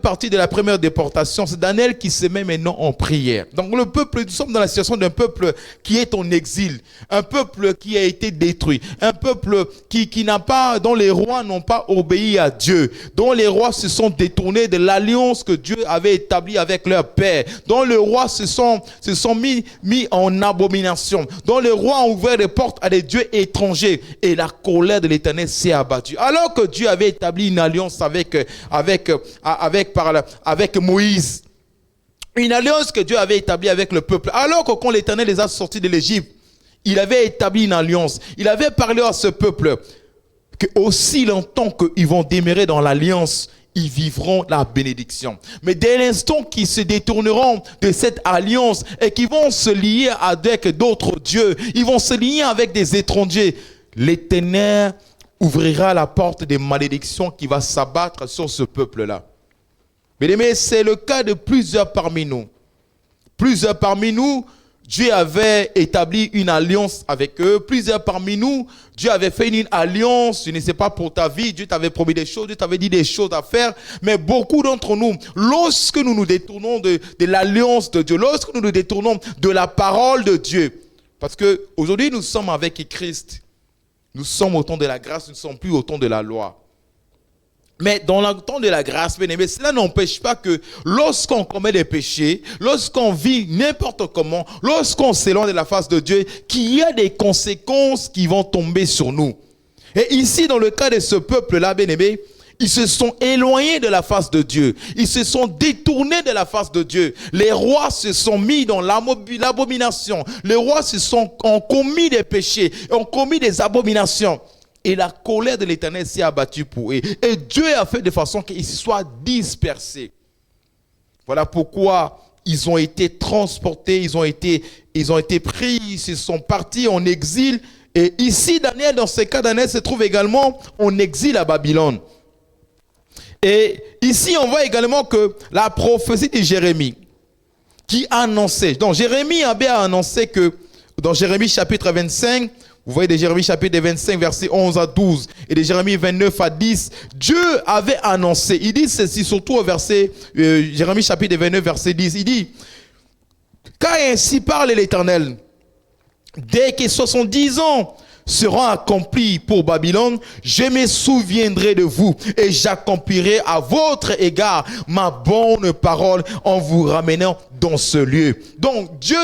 partie de la première déportation, c'est Daniel qui se met maintenant en prière. Donc le peuple, nous sommes dans la situation d'un peuple qui est en exil, un peuple qui a été détruit, un peuple qui n'a pas, dont les rois n'ont pas obéi à Dieu, dont les rois se sont détournés de l'alliance que Dieu avait établie avec leur père, dont les rois se sont mis en abomination, dont les rois ont ouvert les portes à des dieux étrangers, et la colère de l'Éternel s'est abattue. Alors que Dieu avait établi une alliance avec Moïse, une alliance que Dieu avait établie avec le peuple, alors que quand l'Éternel les a sortis de l'Égypte, il avait établi une alliance, il avait parlé à ce peuple que aussi longtemps qu'ils vont demeurer dans l'alliance, ils vivront la bénédiction. Mais dès l'instant qu'ils se détourneront de cette alliance et qu'ils vont se lier avec d'autres dieux, ils vont se lier avec des étrangers, l'Éternel ouvrira la porte des malédictions qui va s'abattre sur ce peuple-là. Bien-aimés, c'est le cas de plusieurs parmi nous. Plusieurs parmi nous, Dieu avait établi une alliance avec eux. Plusieurs parmi nous, Dieu avait fait une alliance. Je ne sais pas pour ta vie, Dieu t'avait promis des choses, Dieu t'avait dit des choses à faire. Mais beaucoup d'entre nous, lorsque nous nous détournons de l'alliance de Dieu, lorsque nous nous détournons de la parole de Dieu, parce qu'aujourd'hui nous sommes avec Christ, nous sommes au temps de la grâce, nous ne sommes plus au temps de la loi. Mais dans le temps de la grâce, bien aimé, cela n'empêche pas que lorsqu'on commet des péchés, lorsqu'on vit n'importe comment, lorsqu'on s'éloigne de la face de Dieu, qu'il y a des conséquences qui vont tomber sur nous. Et ici, dans le cas de ce peuple-là, bien aimé, ils se sont éloignés de la face de Dieu. Ils se sont détournés de la face de Dieu. Les rois se sont mis dans l'abomination. Les rois ont commis des péchés, ont commis des abominations. Et la colère de l'Éternel s'est abattue pour eux. Et Dieu a fait de façon qu'ils soient dispersés. Voilà pourquoi ils ont été transportés, ils ont été pris, ils se sont partis en exil. Et ici, Daniel, dans ce cas, Daniel se trouve également en exil à Babylone. Et ici, on voit également que la prophétie de Jérémie, qui annonçait, donc Jérémie avait annoncé que, dans Jérémie chapitre 25, vous voyez de Jérémie chapitre 25, versets 11 à 12, et de Jérémie 29 à 10, Dieu avait annoncé, il dit ceci, surtout au verset, Jérémie chapitre 29, verset 10, il dit, car ainsi parle l'Éternel, dès que 70 ans seront accomplis pour Babylone, je me souviendrai de vous et j'accomplirai à votre égard ma bonne parole en vous ramenant dans ce lieu. Donc Dieu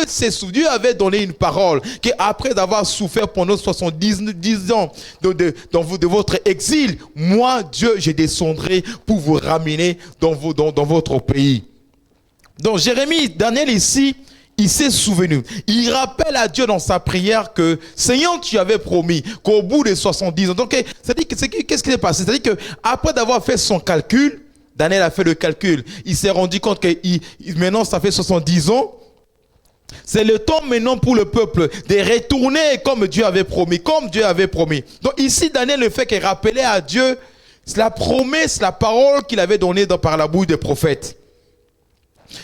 avait donné une parole qu'après avoir souffert pendant 70 ans de votre exil, moi Dieu je descendrai pour vous ramener dans votre pays. Donc Jérémie, Daniel ici, il s'est souvenu. Il rappelle à Dieu dans sa prière que Seigneur, tu avais promis qu'au bout de 70 ans. Donc, qu'est-ce qui s'est passé? C'est-à-dire qu'après d'avoir fait son calcul, Daniel a fait le calcul. Il s'est rendu compte que maintenant, ça fait 70 ans. C'est le temps maintenant pour le peuple de retourner comme Dieu avait promis. Donc ici, Daniel ne fait que rappeler à Dieu la promesse, la parole qu'il avait donnée par la bouche des prophètes.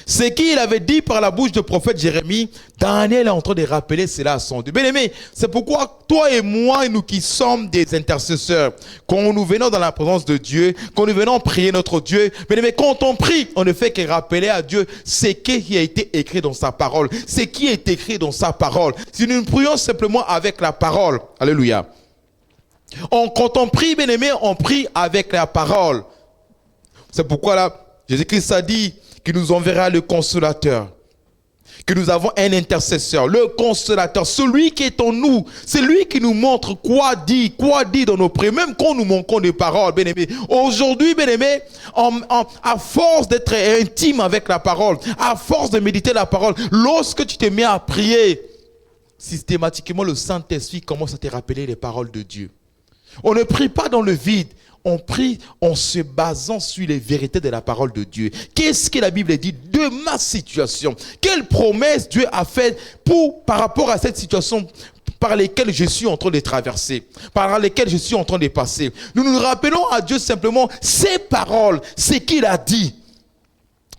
Ce qu'il avait dit par la bouche du prophète Jérémie, Daniel est en train de rappeler cela à son Dieu. Bien aimé, c'est pourquoi toi et moi, nous qui sommes des intercesseurs, quand nous venons dans la présence de Dieu, quand nous venons prier notre Dieu, bien aimé, quand on prie, on ne fait que rappeler à Dieu ce qui a été écrit dans sa parole, ce qui est écrit dans sa parole. Si nous prions simplement avec la parole, alléluia. Quand on prie, bien aimé, on prie avec la parole. C'est pourquoi là, Jésus-Christ a dit qu'il nous enverra le consolateur, que nous avons un intercesseur, le consolateur, celui qui est en nous, c'est lui qui nous montre quoi dire dans nos prières, même quand nous manquons de paroles, bien-aimés. Aujourd'hui, bien-aimés, à force d'être intime avec la parole, à force de méditer la parole, lorsque tu te mets à prier, systématiquement le Saint-Esprit commence à te rappeler les paroles de Dieu. On ne prie pas dans le vide. On prie en se basant sur les vérités de la parole de Dieu. Qu'est-ce que la Bible dit de ma situation? Quelle promesse Dieu a faite par rapport à cette situation par laquelle je suis en train de traverser, par laquelle je suis en train de passer? Nous nous rappelons à Dieu simplement ses paroles, ce qu'il a dit.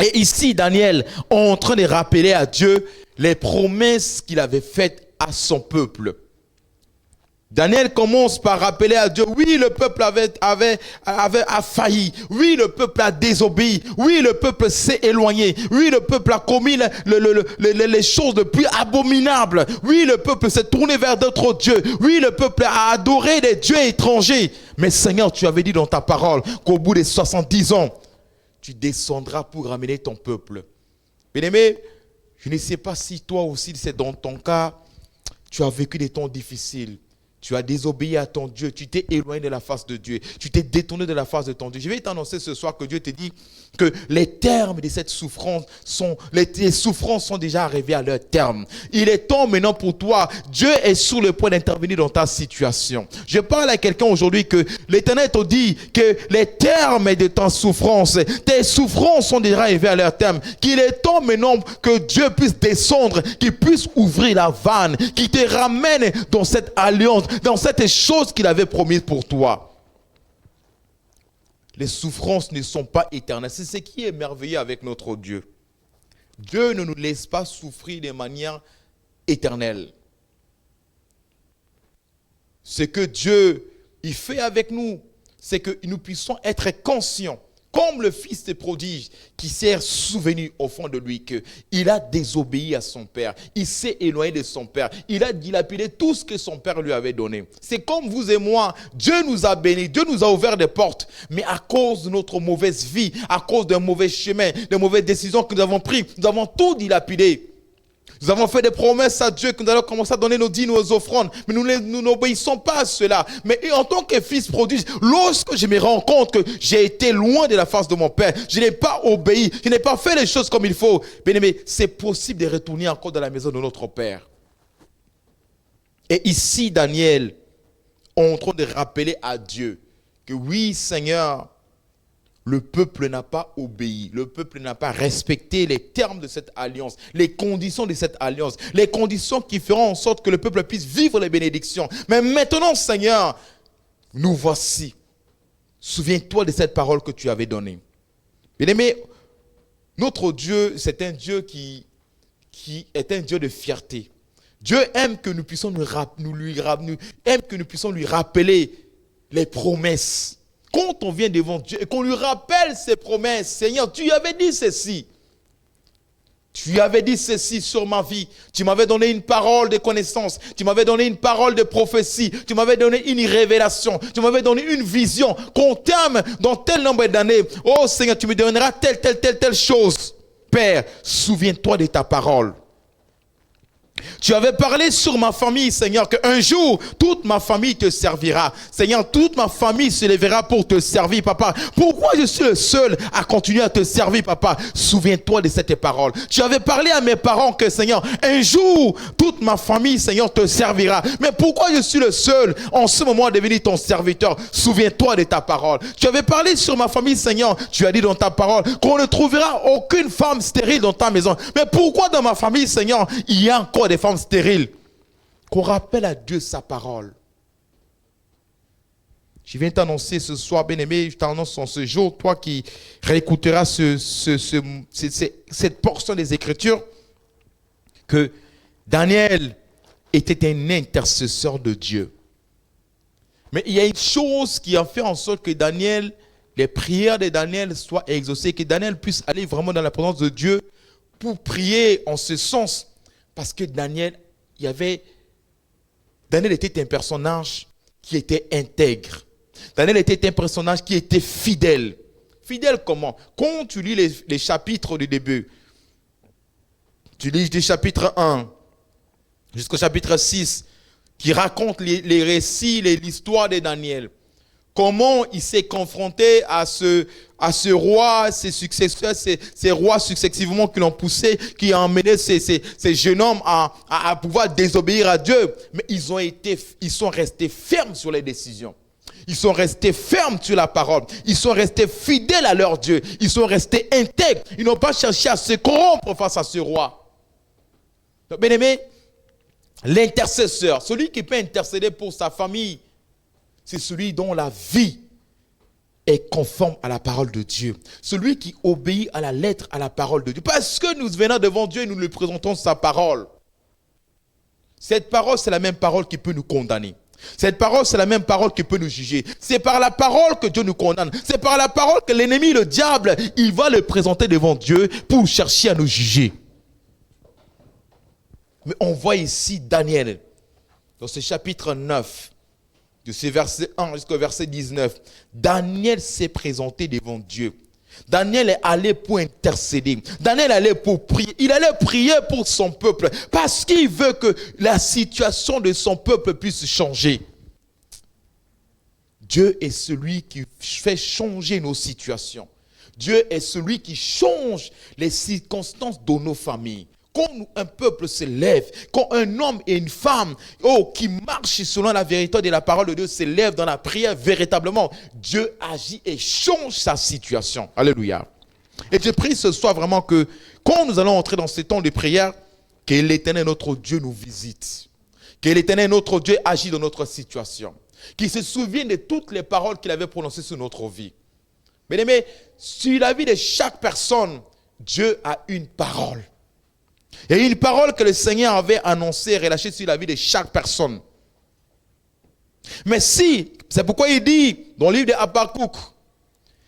Et ici, Daniel est en train de rappeler à Dieu les promesses qu'il avait faites à son peuple. Daniel commence par rappeler à Dieu, oui, le peuple a failli, oui, le peuple a désobéi, oui, le peuple s'est éloigné, oui, le peuple a commis les choses les plus abominables, oui, le peuple s'est tourné vers d'autres dieux, oui, le peuple a adoré des dieux étrangers. Mais Seigneur, tu avais dit dans ta parole qu'au bout des 70 ans, tu descendras pour ramener ton peuple. Bien-aimé, je ne sais pas si toi aussi, c'est dans ton cas, tu as vécu des temps difficiles. Tu as désobéi à ton Dieu, tu t'es éloigné de la face de Dieu, tu t'es détourné de la face de ton Dieu. Je vais t'annoncer ce soir que Dieu te dit que les termes de cette souffrance les souffrances sont déjà arrivées à leur terme. Il est temps maintenant pour toi, Dieu est sur le point d'intervenir dans ta situation. Je parle à quelqu'un aujourd'hui que l'Éternel te dit que les termes de ta souffrance, tes souffrances sont déjà arrivées à leur terme. Qu'il est temps maintenant que Dieu puisse descendre, qu'il puisse ouvrir la vanne, qu'il te ramène dans cette alliance, dans cette chose qu'il avait promise pour toi. Les souffrances ne sont pas éternelles. C'est ce qui est merveilleux avec notre Dieu. Dieu ne nous laisse pas souffrir de manière éternelle. Ce que Dieu il fait avec nous, c'est que nous puissions être conscients, comme le fils de prodige qui s'est souvenu au fond de lui qu'il a désobéi à son père, il s'est éloigné de son père, il a dilapidé tout ce que son père lui avait donné. C'est comme vous et moi, Dieu nous a bénis, Dieu nous a ouvert des portes, mais à cause de notre mauvaise vie, à cause d'un mauvais chemin, de mauvaises décisions que nous avons prises, nous avons tout dilapidé. Nous avons fait des promesses à Dieu que nous allons commencer à donner nos dîmes, nos offrandes. Mais nous n'obéissons pas à cela. Mais en tant que fils prodige, lorsque je me rends compte que j'ai été loin de la face de mon Père, je n'ai pas obéi, je n'ai pas fait les choses comme il faut. Bien-aimé, c'est possible de retourner encore dans la maison de notre Père. Et ici, Daniel est en train de rappeler à Dieu que oui, Seigneur, le peuple n'a pas obéi, le peuple n'a pas respecté les termes de cette alliance, les conditions de cette alliance, les conditions qui feront en sorte que le peuple puisse vivre les bénédictions. Mais maintenant, Seigneur, nous voici. Souviens-toi de cette parole que tu avais donnée. Bien-aimé, notre Dieu, c'est un Dieu qui est un Dieu de fierté. Dieu aime que nous puissions lui rappeler les promesses. Quand on vient devant Dieu et qu'on lui rappelle ses promesses, Seigneur, tu avais dit ceci. Tu avais dit ceci sur ma vie. Tu m'avais donné une parole de connaissance. Tu m'avais donné une parole de prophétie. Tu m'avais donné une révélation. Tu m'avais donné une vision. Qu'on t'aime dans tel nombre d'années. Oh Seigneur, tu me donneras telle chose. Père, souviens-toi de ta parole. Tu avais parlé sur ma famille, Seigneur, qu'un jour, toute ma famille te servira. Seigneur, toute ma famille se lèvera pour te servir, Papa. Pourquoi je suis le seul à continuer à te servir, Papa? Souviens-toi de cette parole. Tu avais parlé à mes parents que, Seigneur, un jour, toute ma famille, Seigneur, te servira. Mais pourquoi je suis le seul en ce moment à devenir ton serviteur? Souviens-toi de ta parole. Tu avais parlé sur ma famille, Seigneur. Tu as dit dans ta parole qu'on ne trouvera aucune femme stérile dans ta maison. Mais pourquoi dans ma famille, Seigneur, il y a encore des femmes stériles? Qu'on rappelle à Dieu sa parole. Je viens t'annoncer ce soir, bien-aimé, je t'annonce en ce jour, toi qui réécouteras cette portion des Écritures, que Daniel était un intercesseur de Dieu. Mais il y a une chose qui a fait en sorte que les prières de Daniel soient exaucées, que Daniel puisse aller vraiment dans la présence de Dieu pour prier en ce sens. Parce que Daniel était un personnage qui était intègre. Daniel était un personnage qui était fidèle. Fidèle comment? Quand tu lis les chapitres du début, tu lis du chapitre 1 jusqu'au chapitre 6, qui raconte les récits, l'histoire de Daniel. Comment il s'est confronté à ce roi, ses successeurs, ces rois successivement qui l'ont poussé, qui ont emmené ces jeunes hommes à pouvoir désobéir à Dieu. Mais ils sont restés fermes sur les décisions. Ils sont restés fermes sur la parole. Ils sont restés fidèles à leur Dieu. Ils sont restés intègres. Ils n'ont pas cherché à se corrompre face à ce roi. Donc, bien aimé, l'intercesseur, celui qui peut intercéder pour sa famille, c'est celui dont la vie est conforme à la parole de Dieu. Celui qui obéit à la lettre, à la parole de Dieu. Parce que nous venons devant Dieu et nous lui présentons sa parole. Cette parole, c'est la même parole qui peut nous condamner. Cette parole, c'est la même parole qui peut nous juger. C'est par la parole que Dieu nous condamne. C'est par la parole que l'ennemi, le diable, il va le présenter devant Dieu pour chercher à nous juger. Mais on voit ici Daniel, dans ce chapitre 9, de ce verset 1 jusqu'au verset 19. Daniel s'est présenté devant Dieu. Daniel est allé pour intercéder. Daniel est allé pour prier. Il allait prier pour son peuple parce qu'il veut que la situation de son peuple puisse changer. Dieu est celui qui fait changer nos situations. Dieu est celui qui change les circonstances de nos familles. Quand un peuple se lève, quand un homme et une femme qui marchent selon la vérité de la parole de Dieu se lèvent dans la prière véritablement, Dieu agit et change sa situation. Alléluia. Et je prie ce soir vraiment que quand nous allons entrer dans ce temps de prière, que l'Éternel notre Dieu nous visite. Que l'Éternel notre Dieu agit dans notre situation. Qu'il se souvienne de toutes les paroles qu'il avait prononcées sur notre vie. Bien-aimés, sur la vie de chaque personne, Dieu a une parole. Il y a une parole que le Seigneur avait annoncée et relâchée sur la vie de chaque personne. Mais si, c'est pourquoi il dit dans le livre de Habakkuk,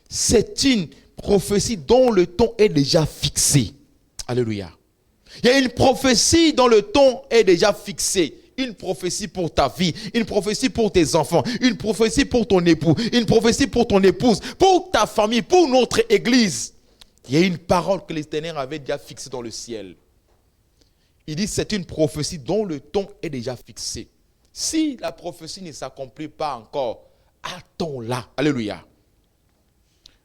c'est une prophétie dont le ton est déjà fixé. Alléluia. Il y a une prophétie dont le ton est déjà fixé. Une prophétie pour ta vie, une prophétie pour tes enfants, une prophétie pour ton époux, une prophétie pour ton épouse, pour ta famille, pour notre église. Il y a une parole que l'Éternel avait déjà fixée dans le ciel. Il dit c'est une prophétie dont le ton est déjà fixé. Si la prophétie ne s'accomplit pas encore, attends-la. Alléluia.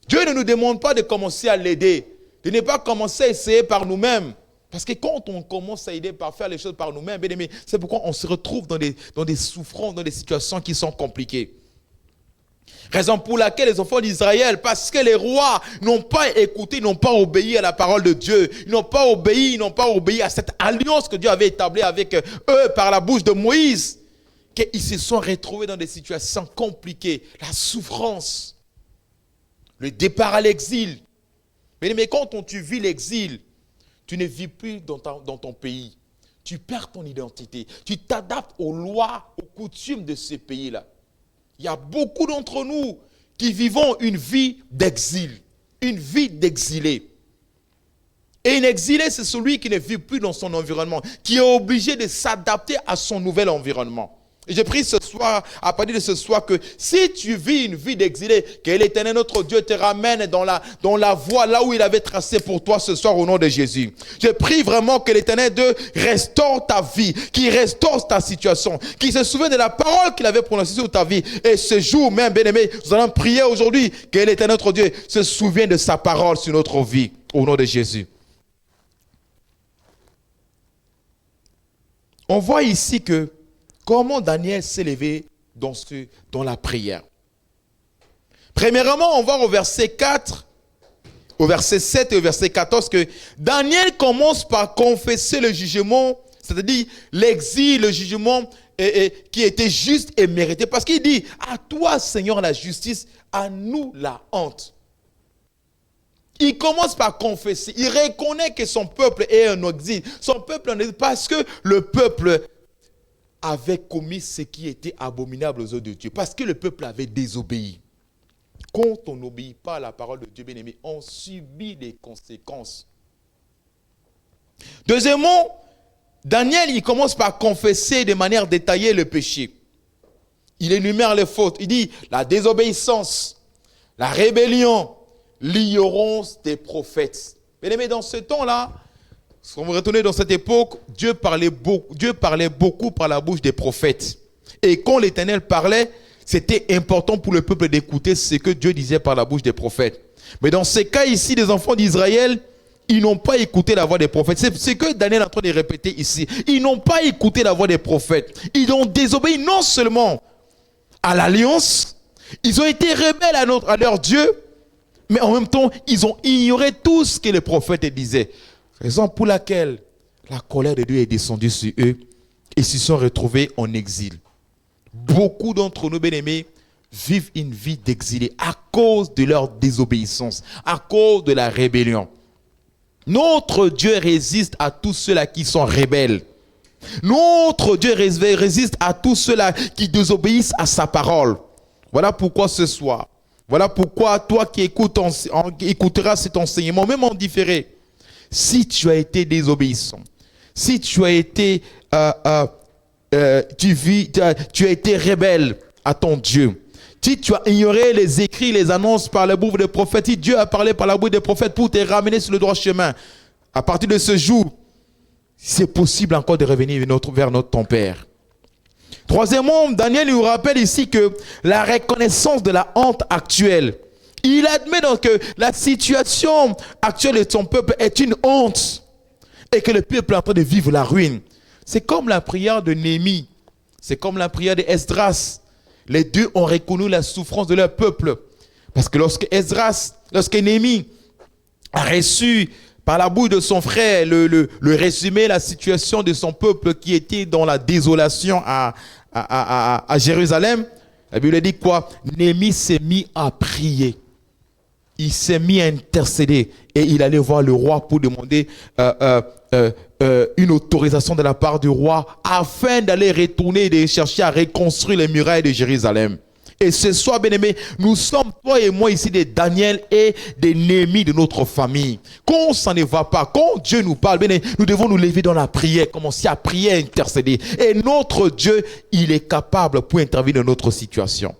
Dieu ne nous demande pas de commencer à l'aider, de ne pas commencer à essayer par nous-mêmes. Parce que quand on commence à aider par faire les choses par nous-mêmes, bien aimé, c'est pourquoi on se retrouve dans des souffrances, dans des situations qui sont compliquées. Raison pour laquelle les enfants d'Israël, parce que les rois n'ont pas écouté, n'ont pas obéi à la parole de Dieu, ils n'ont pas obéi à cette alliance que Dieu avait établie avec eux par la bouche de Moïse, qu'ils se sont retrouvés dans des situations compliquées, la souffrance, le départ à l'exil. Mais quand tu vis l'exil, tu ne vis plus dans ton pays, tu perds ton identité, tu t'adaptes aux lois, aux coutumes de ce pays-là. Il y a beaucoup d'entre nous qui vivons une vie d'exil, une vie d'exilé. Et un exilé, c'est celui qui ne vit plus dans son environnement, qui est obligé de s'adapter à son nouvel environnement. Et j'ai pris ce soir, à partir de ce soir, que si tu vis une vie d'exilé, que l'Éternel notre Dieu te ramène dans la voie là où il avait tracé pour toi ce soir au nom de Jésus. Je prie vraiment que l'Éternel Dieu restaure ta vie, qu'il restaure ta situation, qu'il se souvienne de la parole qu'il avait prononcée sur ta vie. Et ce jour même, bien-aimé, nous allons prier aujourd'hui que l'Éternel notre Dieu se souvienne de sa parole sur notre vie au nom de Jésus. On voit ici que comment Daniel s'est levé dans la prière. Premièrement, on voit au verset 4, au verset 7 et au verset 14 que Daniel commence par confesser le jugement, c'est-à-dire l'exil, le jugement qui était juste et mérité. Parce qu'il dit, à toi Seigneur la justice, à nous la honte. Il commence par confesser, il reconnaît que son peuple est un exil. Son peuple en exil parce que le peuple avait commis ce qui était abominable aux yeux de Dieu. Parce que le peuple avait désobéi. Quand on n'obéit pas à la parole de Dieu, bien-aimé, on subit les conséquences. Deuxièmement, Daniel, il commence par confesser de manière détaillée le péché. Il énumère les fautes. Il dit la désobéissance, la rébellion, l'ignorance des prophètes. Bien-aimé, dans ce temps-là, si on retourne dans cette époque, Dieu parlait beaucoup par la bouche des prophètes. Et quand l'Éternel parlait, c'était important pour le peuple d'écouter ce que Dieu disait par la bouche des prophètes. Mais dans ce cas ici, les enfants d'Israël, ils n'ont pas écouté la voix des prophètes. C'est ce que Daniel est en train de répéter ici. Ils n'ont pas écouté la voix des prophètes. Ils ont désobéi non seulement à l'alliance, ils ont été rebelles à leur Dieu, mais en même temps, ils ont ignoré tout ce que les prophètes disaient. Raison pour laquelle la colère de Dieu est descendue sur eux et se sont retrouvés en exil. Beaucoup d'entre nous, bien-aimés, vivent une vie d'exilé à cause de leur désobéissance, à cause de la rébellion. Notre Dieu résiste à tous ceux-là qui sont rebelles. Notre Dieu résiste à tous ceux-là qui désobéissent à sa parole. Voilà pourquoi ce soir, voilà pourquoi toi qui écouteras cet enseignement, même en différé, si tu as été désobéissant, si tu as été, tu as été rebelle à ton Dieu, si tu as ignoré les écrits, les annonces par la bouche des prophètes, si Dieu a parlé par la bouche des prophètes pour te ramener sur le droit chemin, à partir de ce jour, c'est possible encore de revenir vers ton Père. Troisièmement, Daniel nous rappelle ici que la reconnaissance de la honte actuelle. Il admet donc que la situation actuelle de son peuple est une honte et que le peuple est en train de vivre la ruine. C'est comme la prière de Néhémie, c'est comme la prière d'Esdras. Les deux ont reconnu la souffrance de leur peuple. Parce que lorsque Néhémie a reçu par la bouche de son frère le résumé, la situation de son peuple qui était dans la désolation à Jérusalem, la Bible dit quoi? Néhémie s'est mis à prier. Il s'est mis à intercéder et il allait voir le roi pour demander une autorisation de la part du roi afin d'aller retourner et de chercher à reconstruire les murailles de Jérusalem. Et ce soir, bien-aimés, nous sommes, toi et moi, ici, des Daniel et des Néhémie de notre famille. Quand ça ne va pas, quand Dieu nous parle, bien, nous devons nous lever dans la prière, commencer à prier, à intercéder. Et notre Dieu, il est capable pour intervenir dans notre situation.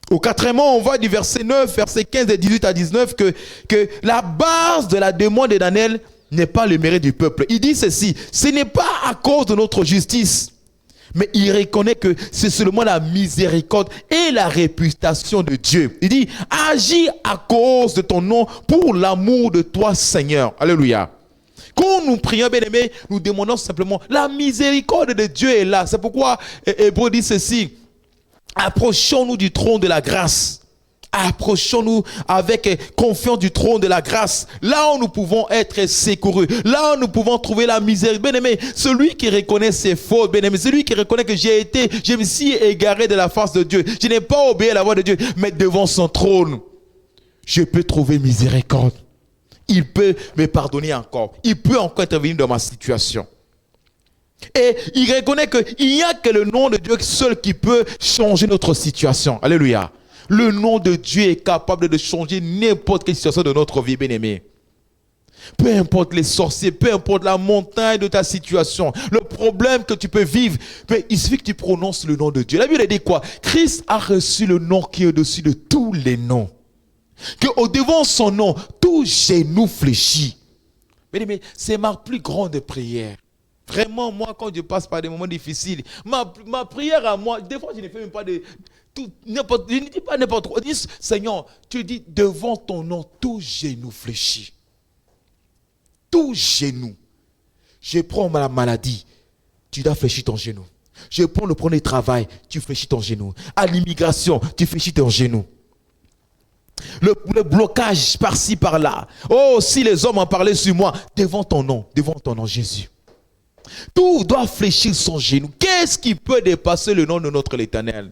Au quatrièmement, on voit du verset 9, verset 15 et 18 à 19 que la base de la demande de Daniel n'est pas le mérite du peuple. Il dit ceci, ce n'est pas à cause de notre justice, mais il reconnaît que c'est seulement la miséricorde et la réputation de Dieu. Il dit, agis à cause de ton nom pour l'amour de toi, Seigneur. Alléluia. Quand nous prions, bien-aimés, nous demandons simplement, la miséricorde de Dieu est là. C'est pourquoi Hébreux dit ceci, approchons-nous du trône de la grâce. Approchons-nous avec confiance du trône de la grâce. Là où nous pouvons être secourus. Là où nous pouvons trouver la misère. Bien-aimé, celui qui reconnaît ses fautes, bien-aimé, celui qui reconnaît que je me suis égaré de la face de Dieu. Je n'ai pas obéi à la voix de Dieu. Mais devant son trône, je peux trouver miséricorde. Il peut me pardonner encore. Il peut encore intervenir dans ma situation. Et il reconnaît qu'il n'y a que le nom de Dieu seul qui peut changer notre situation. Alléluia. Le nom de Dieu est capable de changer n'importe quelle situation de notre vie, bien-aimé. Peu importe les sorciers, peu importe la montagne de ta situation, le problème que tu peux vivre, mais il suffit que tu prononces le nom de Dieu. La Bible dit quoi? Christ a reçu le nom qui est au-dessus de tous les noms. Que devant son nom, tout genou fléchit. Bien-aimé, c'est ma plus grande prière. Vraiment, moi, quand je passe par des moments difficiles, ma prière à moi, des fois, je ne fais même pas je ne dis pas n'importe quoi. Je dis, Seigneur, tu dis, devant ton nom, tout genou fléchit. Tout genou. Je prends ma maladie, tu dois fléchir ton genou. Je prends le premier travail, tu fléchis ton genou. À l'immigration, tu fléchis ton genou. Le blocage par-ci, par-là. Oh, si les hommes en parlaient sur moi, devant ton nom, Jésus. Tout doit fléchir son genou. Qu'est-ce qui peut dépasser le nom de notre Éternel?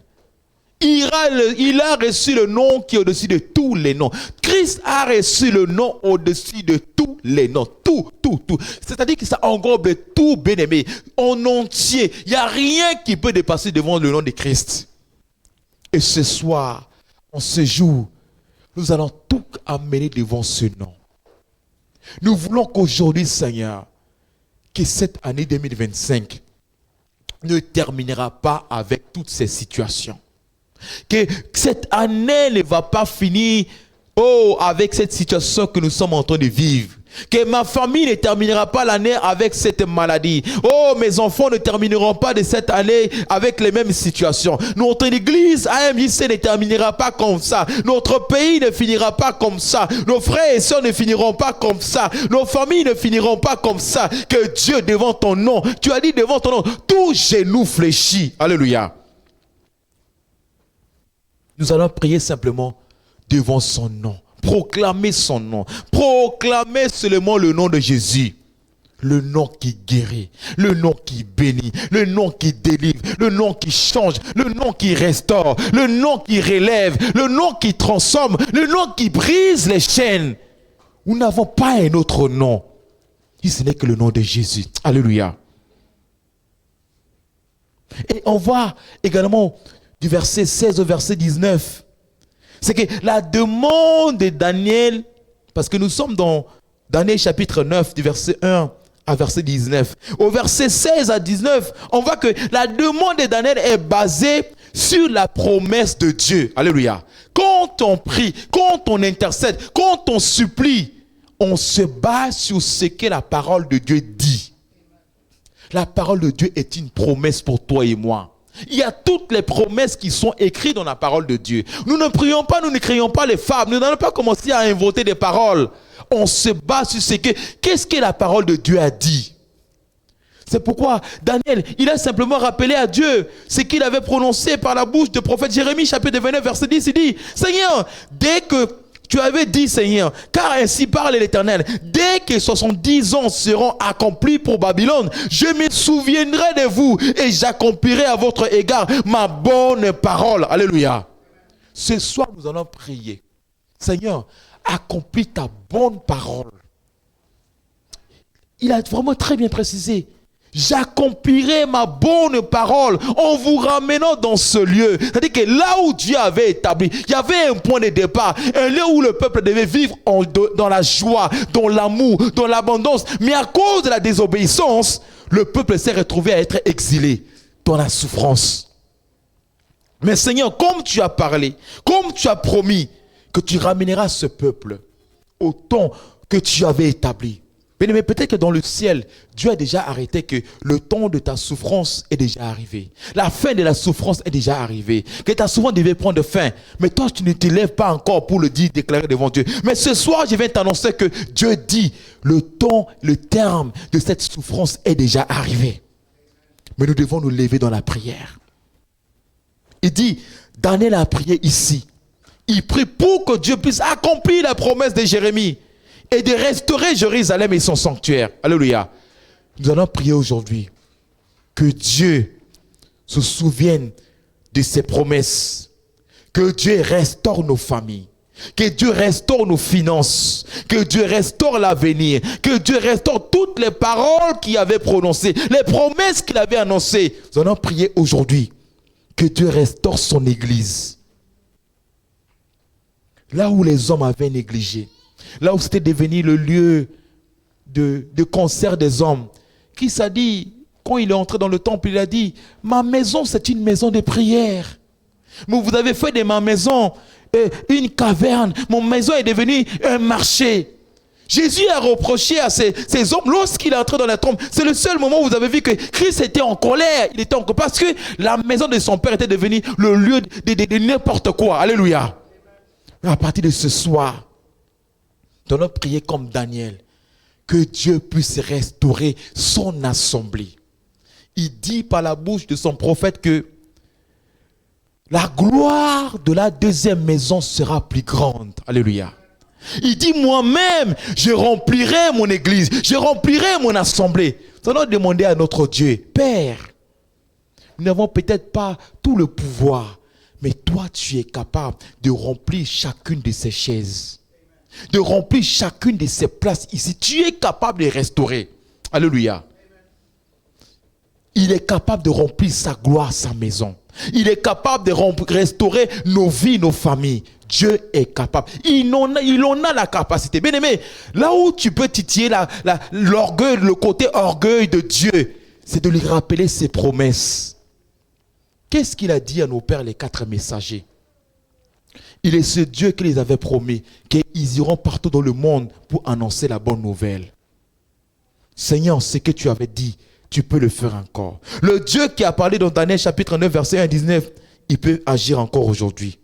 Il a reçu le nom qui est au-dessus de tous les noms. Christ a reçu le nom au-dessus de tous les noms. Tout. C'est-à-dire que ça englobe tout, bien-aimé. En entier. Il n'y a rien qui peut dépasser devant le nom de Christ. Et ce soir, en ce jour, nous allons tout amener devant ce nom. Nous voulons qu'aujourd'hui, Seigneur, que cette année 2025 ne terminera pas avec toutes ces situations. Que cette année ne va pas finir avec cette situation que nous sommes en train de vivre. Que ma famille ne terminera pas l'année avec cette maladie. Oh, mes enfants ne termineront pas de cette année avec les mêmes situations. Notre église AMJC ne terminera pas comme ça. Notre pays ne finira pas comme ça. Nos frères et sœurs ne finiront pas comme ça. Nos familles ne finiront pas comme ça. Que Dieu, devant ton nom, tu as dit devant ton nom, tout genou fléchit. Alléluia. Nous allons prier simplement devant son nom. Proclamer son nom. Proclamer seulement le nom de Jésus. Le nom qui guérit. Le nom qui bénit. Le nom qui délivre. Le nom qui change. Le nom qui restaure. Le nom qui relève. Le nom qui transforme. Le nom qui brise les chaînes. Nous n'avons pas un autre nom. Si ce n'est que le nom de Jésus. Alléluia. Et on voit également du verset 16 au verset 19. C'est que la demande de Daniel, parce que nous sommes dans Daniel chapitre 9, du verset 1 à verset 19. Au verset 16 à 19, on voit que la demande de Daniel est basée sur la promesse de Dieu. Alléluia. Quand on prie, quand on intercède, quand on supplie, on se base sur ce que la parole de Dieu dit. La parole de Dieu est une promesse pour toi et moi. Il y a toutes les promesses qui sont écrites dans la parole de Dieu. Nous ne prions pas, nous ne créons pas les fables. Nous n'allons pas commencer à inventer des paroles. On se base sur ce que, qu'est-ce que la parole de Dieu a dit. C'est pourquoi Daniel, il a simplement rappelé à Dieu ce qu'il avait prononcé par la bouche du prophète Jérémie, chapitre 29, verset 10. Il dit, Seigneur, dès que tu avais dit, Seigneur, car ainsi parle l'Éternel, dès que 70 ans seront accomplis pour Babylone, je me souviendrai de vous et j'accomplirai à votre égard ma bonne parole. Alléluia. Ce soir, nous allons prier. Seigneur, accomplis ta bonne parole. Il a vraiment très bien précisé. J'accomplirai ma bonne parole en vous ramenant dans ce lieu. C'est-à-dire que là où Dieu avait établi, il y avait un point de départ, un lieu où le peuple devait vivre dans la joie, dans l'amour, dans l'abondance. Mais à cause de la désobéissance, le peuple s'est retrouvé à être exilé dans la souffrance. Mais Seigneur, comme tu as parlé, comme tu as promis que tu ramèneras ce peuple au temps que tu avais établi. Mais peut-être que dans le ciel, Dieu a déjà arrêté que le temps de ta souffrance est déjà arrivé. La fin de la souffrance est déjà arrivée. Que ta souffrance devait prendre fin. Mais toi, tu ne te lèves pas encore pour le dire, déclarer devant Dieu. Mais ce soir, je viens t'annoncer que Dieu dit, le temps, le terme de cette souffrance est déjà arrivé. Mais nous devons nous lever dans la prière. Il dit, Daniel a prié ici. Il prie pour que Dieu puisse accomplir la promesse de Jérémie et de restaurer Jérusalem et son sanctuaire. Alléluia. Nous allons prier aujourd'hui que Dieu se souvienne de ses promesses, que Dieu restaure nos familles, que Dieu restaure nos finances, que Dieu restaure l'avenir, que Dieu restaure toutes les paroles qu'il avait prononcées, les promesses qu'il avait annoncées. Nous allons prier aujourd'hui que Dieu restaure son église. Là où les hommes avaient négligé, là où c'était devenu le lieu de concert des hommes, qui s'est dit, quand il est entré dans le temple, il a dit, ma maison c'est une maison de prière. Mais vous avez fait de ma maison une caverne, mon maison est devenue un marché. Jésus a reproché à ces hommes, lorsqu'il est entré dans la tombe, c'est le seul moment où vous avez vu que Christ était en colère. Il était en colère parce que la maison de son père était devenue le lieu de n'importe quoi. Alléluia. À partir de ce soir, nous allons prier comme Daniel, que Dieu puisse restaurer son assemblée. Il dit par la bouche de son prophète que la gloire de la deuxième maison sera plus grande. Alléluia. Il dit, moi-même, je remplirai mon église, je remplirai mon assemblée. Nous allons demander à notre Dieu, Père, nous n'avons peut-être pas tout le pouvoir, mais toi, tu es capable de remplir chacune de ces chaises, de remplir chacune de ces places ici. Tu es capable de restaurer. Alléluia. Il est capable de remplir sa gloire, sa maison. Il est capable de restaurer nos vies, nos familles. Dieu est capable. Il en a la capacité. Bien aimé, là où tu peux titiller l'orgueil, le côté orgueil de Dieu, c'est de lui rappeler ses promesses. Qu'est-ce qu'il a dit à nos pères, les 4 messagers? Il est ce Dieu qui les avait promis, qu'ils iront partout dans le monde pour annoncer la bonne nouvelle. Seigneur, ce que tu avais dit, tu peux le faire encore. Le Dieu qui a parlé dans Daniel chapitre 9, verset 1 à 19, il peut agir encore aujourd'hui.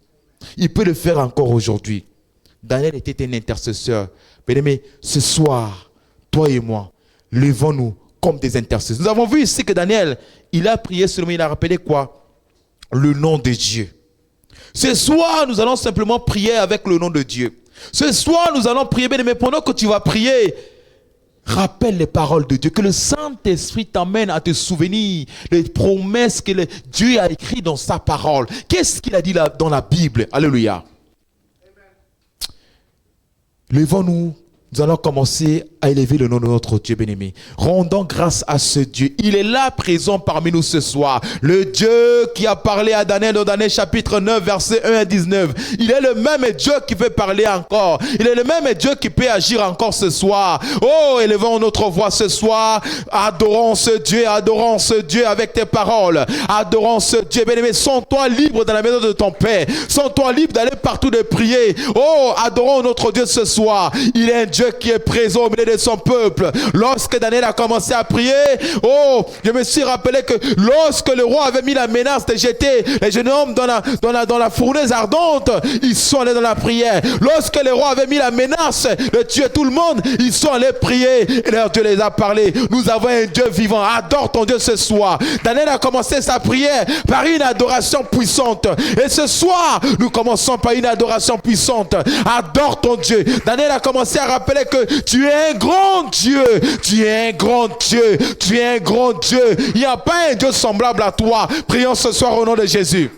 Il peut le faire encore aujourd'hui. Daniel était un intercesseur. Bien-aimé, ce soir, toi et moi, levons-nous comme des intercesseurs. Nous avons vu ici que Daniel, il a prié seulement, il a rappelé quoi? Le nom de Dieu. Ce soir, nous allons simplement prier avec le nom de Dieu. Ce soir, nous allons prier, bien-aimé, pendant que tu vas prier, rappelle les paroles de Dieu, que le Saint-Esprit t'amène à te souvenir des promesses que Dieu a écrites dans sa parole. Qu'est-ce qu'il a dit là dans la Bible? Alléluia. Levons-nous, nous allons commencer à élever le nom de notre Dieu bien-aimé. Rendons grâce à ce Dieu. Il est là présent parmi nous ce soir. Le Dieu qui a parlé à Daniel dans Daniel chapitre 9, verset 1 à 19. Il est le même Dieu qui peut parler encore. Il est le même Dieu qui peut agir encore ce soir. Oh, élevons notre voix ce soir. Adorons ce Dieu avec tes paroles. Adorons ce Dieu bien-aimé. Sens-toi libre dans la maison de ton Père. Sens-toi libre d'aller partout de prier. Oh, adorons notre Dieu ce soir. Il est un Dieu qui est présent au milieu de son peuple. Lorsque Daniel a commencé à prier, oh, je me suis rappelé que lorsque le roi avait mis la menace de jeter les jeunes hommes dans la fournaise ardente, ils sont allés dans la prière. Lorsque le roi avait mis la menace de tuer tout le monde, ils sont allés prier et leur Dieu les a parlé. Nous avons un Dieu vivant. Adore ton Dieu ce soir. Daniel a commencé sa prière par une adoration puissante. Et ce soir, nous commençons par une adoration puissante. Adore ton Dieu. Daniel a commencé à rappeler que tu es un grand Dieu. Tu es un grand Dieu. Tu es un grand Dieu. Il n'y a pas un Dieu semblable à toi. Prions ce soir au nom de Jésus.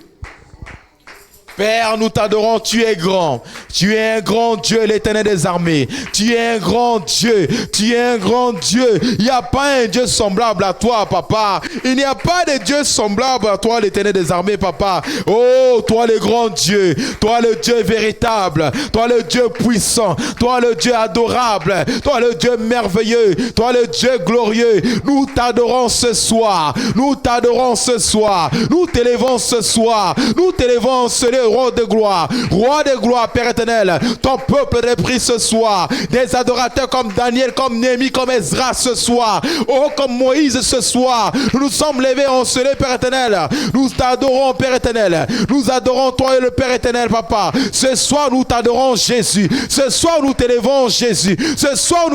Père, nous t'adorons, tu es grand. Tu es un grand Dieu, l'Éternel des armées. Tu es un grand Dieu. Tu es un grand Dieu. Il n'y a pas un Dieu semblable à toi, papa. Il n'y a pas de Dieu semblable à toi, l'Éternel des armées, papa. Oh, toi le grand Dieu. Toi le Dieu véritable. Toi le Dieu puissant. Toi le Dieu adorable. Toi le Dieu merveilleux. Toi le Dieu glorieux. Nous t'adorons ce soir. Nous t'adorons ce soir. Nous t'élevons ce soir. Nous t'élevons ce roi de gloire, Père éternel. Ton peuple est pris ce soir. Des adorateurs comme Daniel, comme Néhémie, comme Ezra ce soir. Oh, comme Moïse ce soir. Nous nous sommes levés en soleil, Père éternel. Nous t'adorons, Père éternel. Nous adorons toi et le Père éternel, papa. Ce soir, nous t'adorons, Jésus. Ce soir, nous t'élevons, Jésus. Ce soir, nous